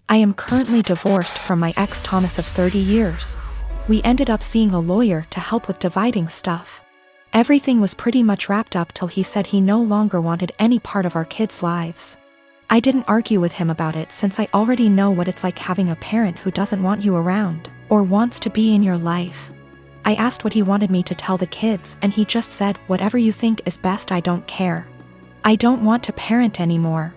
I am currently divorced from my ex Thomas of 30 years. We ended up seeing a lawyer to help with dividing stuff. Everything was pretty much wrapped up till he said he no longer wanted any part of our kids' lives. I didn't argue with him about it since I already know what it's like having a parent who doesn't want you around, or wants to be in your life. I asked what he wanted me to tell the kids and he just said, "Whatever you think is best, I don't care. I don't want to parent anymore."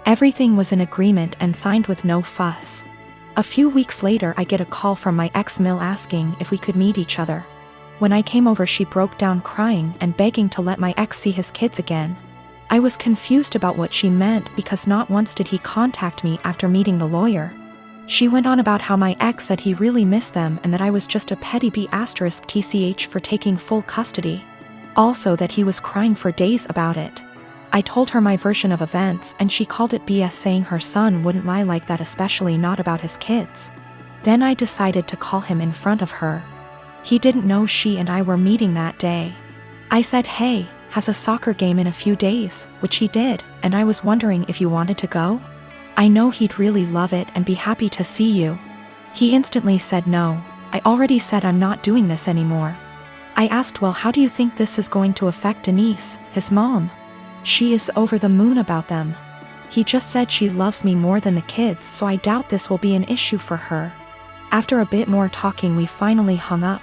Everything was in agreement and signed with no fuss. A few weeks later I get a call from my ex Mill asking if we could meet each other. When I came over she broke down crying and begging to let my ex see his kids again. I was confused about what she meant because not once did he contact me after meeting the lawyer. She went on about how my ex said he really missed them and that I was just a petty B*TCH for taking full custody. Also that he was crying for days about it. I told her my version of events and she called it BS, saying her son wouldn't lie like that, especially not about his kids. Then I decided to call him in front of her. He didn't know she and I were meeting that day. I said, "Hey, has a soccer game in a few days," which he did, and I was wondering if you wanted to go? I know he'd really love it and be happy to see you. He instantly said no. I already said I'm not doing this anymore. I asked, "Well, how do you think this is going to affect Denise, his mom?" She is over the moon about them. He just said she loves me more than the kids, so I doubt this will be an issue for her. After a bit more talking we finally hung up.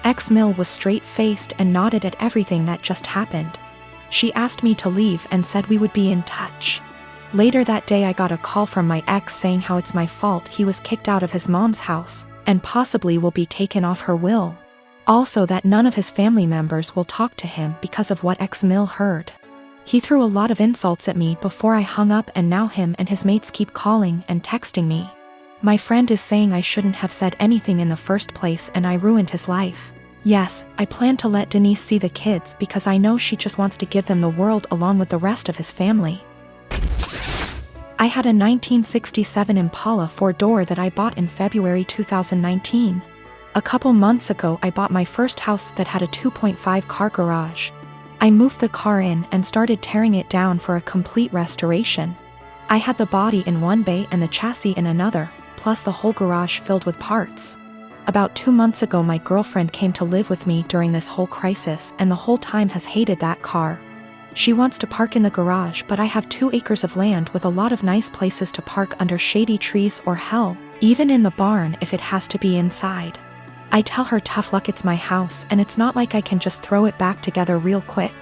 Ex-Mill was straight-faced and nodded at everything that just happened. She asked me to leave and said we would be in touch. Later that day I got a call from my ex saying how it's my fault he was kicked out of his mom's house, and possibly will be taken off her will. Also that none of his family members will talk to him because of what ex-Mill heard. He threw a lot of insults at me before I hung up, and now him and his mates keep calling and texting me. My friend is saying I shouldn't have said anything in the first place and I ruined his life. Yes, I plan to let Denise see the kids because I know she just wants to give them the world along with the rest of his family. I had a 1967 Impala 4-door that I bought in February 2019. A couple months ago I bought my first house that had a 2.5 car garage. I moved the car in and started tearing it down for a complete restoration. I had the body in one bay and the chassis in another, plus the whole garage filled with parts. About 2 months ago my girlfriend came to live with me during this whole crisis and the whole time has hated that car. She wants to park in the garage, but I have 2 acres of land with a lot of nice places to park under shady trees, or hell, even in the barn if it has to be inside. I tell her tough luck, it's my house and it's not like I can just throw it back together real quick.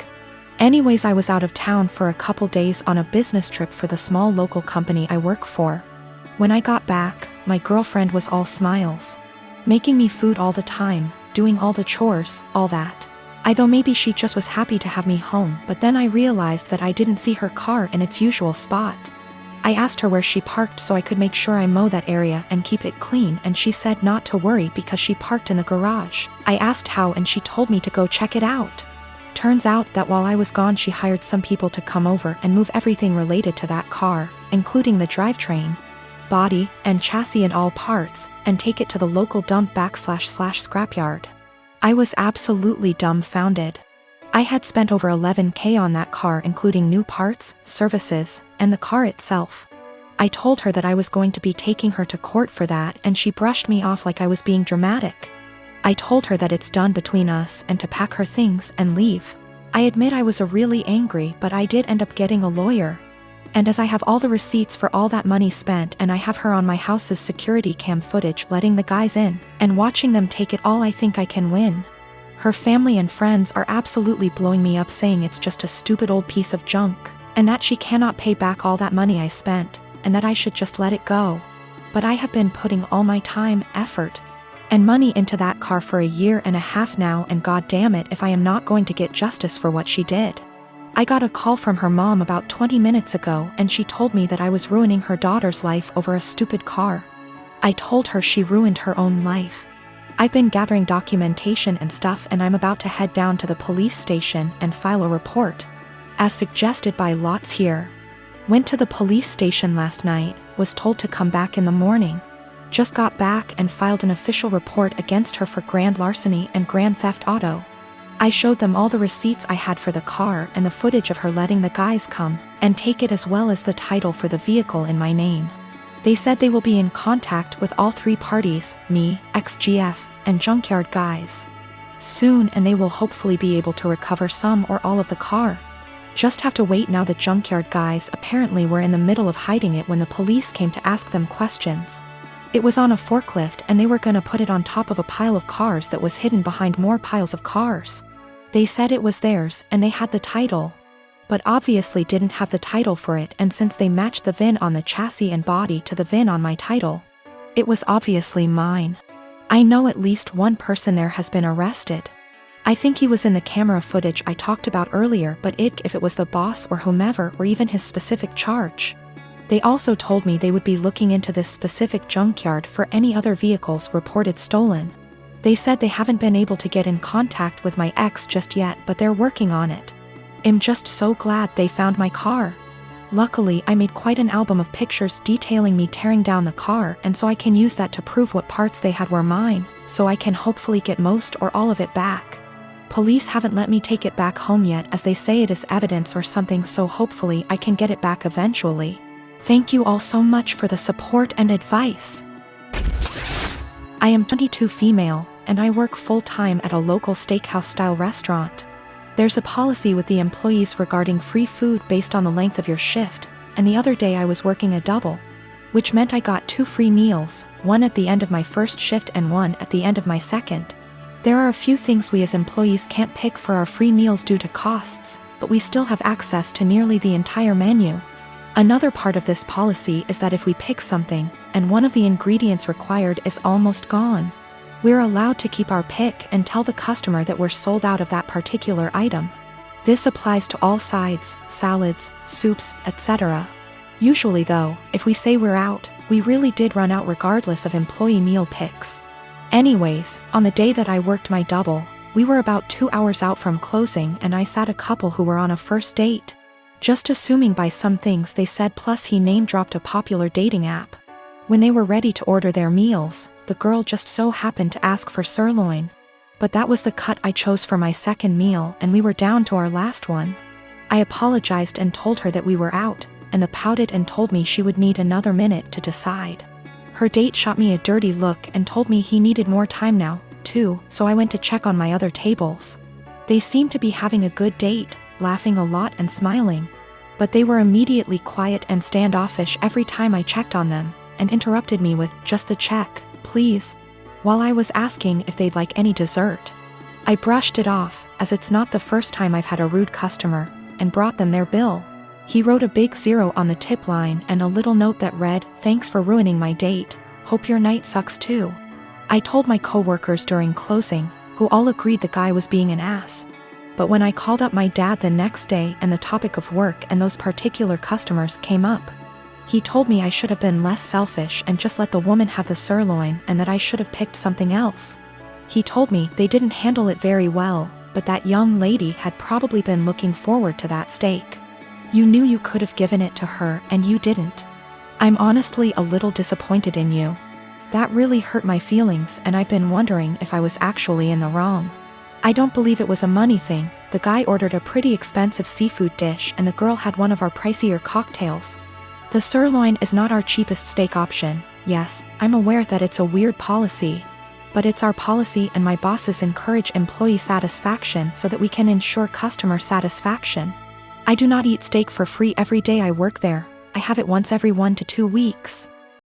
Anyways, I was out of town for a couple days on a business trip for the small local company I work for. When I got back, my girlfriend was all smiles. Making me food all the time, doing all the chores, all that. I thought maybe she just was happy to have me home, but then I realized that I didn't see her car in its usual spot. I asked her where she parked so I could make sure I mow that area and keep it clean, and she said not to worry because she parked in the garage. I asked how and she told me to go check it out. Turns out that while I was gone she hired some people to come over and move everything related to that car, including the drivetrain, body, and chassis and all parts, and take it to the local dump / scrapyard. I was absolutely dumbfounded. I had spent over $11,000 on that car, including new parts, services, and the car itself. I told her that I was going to be taking her to court for that and she brushed me off like I was being dramatic. I told her that it's done between us and to pack her things and leave. I admit I was really angry, but I did end up getting a lawyer. And as I have all the receipts for all that money spent and I have her on my house's security cam footage letting the guys in and watching them take it all, I think I can win. Her family and friends are absolutely blowing me up, saying it's just a stupid old piece of junk, and that she cannot pay back all that money I spent, and that I should just let it go. But I have been putting all my time, effort, and money into that car for 1.5 years now, and god damn it if I am not going to get justice for what she did. I got a call from her mom about 20 minutes ago and she told me that I was ruining her daughter's life over a stupid car. I told her she ruined her own life. I've been gathering documentation and stuff and I'm about to head down to the police station and file a report, as suggested by Lots here. Went to the police station last night, was told to come back in the morning. Just got back and filed an official report against her for grand larceny and grand theft auto. I showed them all the receipts I had for the car and the footage of her letting the guys come and take it, as well as the title for the vehicle in my name. They said they will be in contact with all three parties, me, XGF, and junkyard guys, soon, and they will hopefully be able to recover some or all of the car. Just have to wait now. The junkyard guys apparently were in the middle of hiding it when the police came to ask them questions. It was on a forklift and they were gonna put it on top of a pile of cars that was hidden behind more piles of cars. They said it was theirs and they had the title, but obviously didn't have the title for it, and since they matched the VIN on the chassis and body to the VIN on my title, it was obviously mine. I know at least one person there has been arrested. I think he was in the camera footage I talked about earlier, but if it was the boss or whomever or even his specific charge. They also told me they would be looking into this specific junkyard for any other vehicles reported stolen. They said they haven't been able to get in contact with my ex just yet, but they're working on it. I'm just so glad they found my car. Luckily, I made quite an album of pictures detailing me tearing down the car, and so I can use that to prove what parts they had were mine, so I can hopefully get most or all of it back. Police haven't let me take it back home yet, as they say it is evidence or something, so hopefully I can get it back eventually. Thank you all so much for the support and advice. I am 22, female, and I work full-time at a local steakhouse-style restaurant. There's a policy with the employees regarding free food based on the length of your shift, and the other day I was working a double, which meant I got 2 free meals, one at the end of my first shift and one at the end of my second. There are a few things we as employees can't pick for our free meals due to costs, but we still have access to nearly the entire menu. Another part of this policy is that if we pick something, and one of the ingredients required is almost gone, we're allowed to keep our pick and tell the customer that we're sold out of that particular item. This applies to all sides, salads, soups, etc. Usually though, if we say we're out, we really did run out regardless of employee meal picks. Anyways, on the day that I worked my double, we were about 2 hours out from closing and I sat a couple who were on a first date. Just assuming by some things they said, plus he name-dropped a popular dating app. When they were ready to order their meals, the girl just so happened to ask for sirloin. But that was the cut I chose for my second meal and we were down to our last one. I apologized and told her that we were out, and the pouted and told me she would need another minute to decide. Her date shot me a dirty look and told me he needed more time now, too, so I went to check on my other tables. They seemed to be having a good date, laughing a lot and smiling. But they were immediately quiet and standoffish every time I checked on them, and interrupted me with, "Just the check, please," while I was asking if they'd like any dessert. I brushed it off, as it's not the first time I've had a rude customer, and brought them their bill. He wrote a big 0 on the tip line and a little note that read, "Thanks for ruining my date, hope your night sucks too." I told my coworkers during closing, who all agreed the guy was being an ass. But when I called up my dad the next day and the topic of work and those particular customers came up, he told me I should have been less selfish and just let the woman have the sirloin and that I should have picked something else. He told me they didn't handle it very well, but that young lady had probably been looking forward to that steak. You knew you could have given it to her and you didn't. I'm honestly a little disappointed in you. That really hurt my feelings and I've been wondering if I was actually in the wrong. I don't believe it was a money thing. The guy ordered a pretty expensive seafood dish and the girl had one of our pricier cocktails. The sirloin is not our cheapest steak option. Yes, I'm aware that it's a weird policy, but it's our policy and my bosses encourage employee satisfaction so that we can ensure customer satisfaction. I do not eat steak for free every day I work there. I have it once every 1 to 2 weeks.